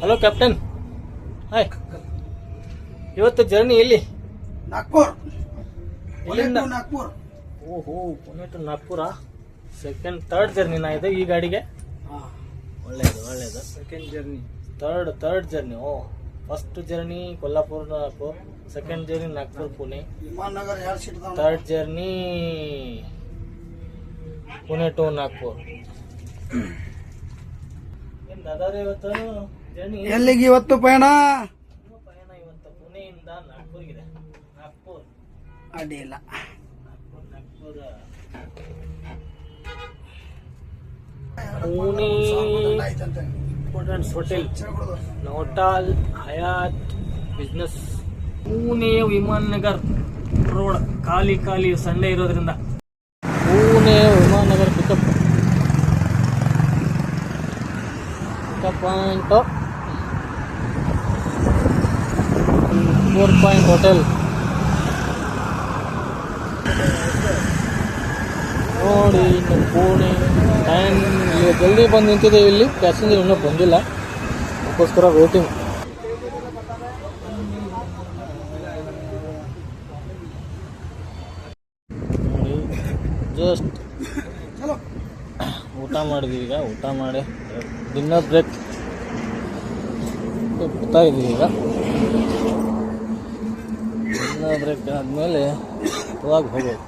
Hello captain. Hi. ಇವತ್ತು journey ಎಲ್ಲಿ? ನಾಗ್ಪುರ್. ಎಲ್ಲಿಂದ? ನಾಗ್ಪುರ್. ಓಹೋ, ಪುಣೆ ಟು ನಾಗ್ಪುರ. ಥರ್ಡ್ ಜರ್ನಿನಾ ಇದು ಈ ಗಾಡಿಗೆ? ಒಳ್ಳೇದು. Second journey. Third journey. ಓ, first journey Kolhapur Nagpur, second journey Nagpur Pune, Viman Nagar 2 seat third journey Pune to Nagpur. ಏನ್ ದಾದಾರೆ ಇವತ್ತು ಜರ್ನಿ? ಎಲ್ಲಿಗೆ ಇವತ್ತು ಪಯಣ? ಪಯಣ ಇವತ್ತು ಪುಣೆಯಿಂದ ನಾಗ್ಪುರ್ಗಿದೆ. ನಾಗ್ಪುರ್ ಅಡ್ಡಿಲ್ಲ. Pune important hotel, Novotel, Hyatt, business. Pune Viman Nagar road ಖಾಲಿ ಸಂಡೇ ಇರೋದ್ರಿಂದ. Pune Viman Nagar pickup point 4 point hotel ನೋಡಿ. ಇನ್ನು ಪುಣೆ ಟೈಮ್ ಜಲ್ದಿ ಬಂದು ನಿಂತಿದೆ. ಇಲ್ಲಿ ಪ್ಯಾಸೆಂಜರ್ ಇನ್ನೂ ಬಂದಿಲ್ಲ, ಅದಕ್ಕೋಸ್ಕರ ವೇಟಿಂಗ್. ನೋಡಿ, ಜಸ್ಟ್ ಊಟ ಮಾಡಿದ್ವಿ. ಈಗ ಊಟ ಮಾಡಿ ಡಿನ್ನರ್ ಬ್ರೇಕ್ ಬರ್ತಾ ಇದ್ದೀವಿ. ಈಗ ಡಿನ್ನರ್ ಬ್ರೇಕ್ ಆದಮೇಲೆ ಇವಾಗ ಹೋಗೋದು.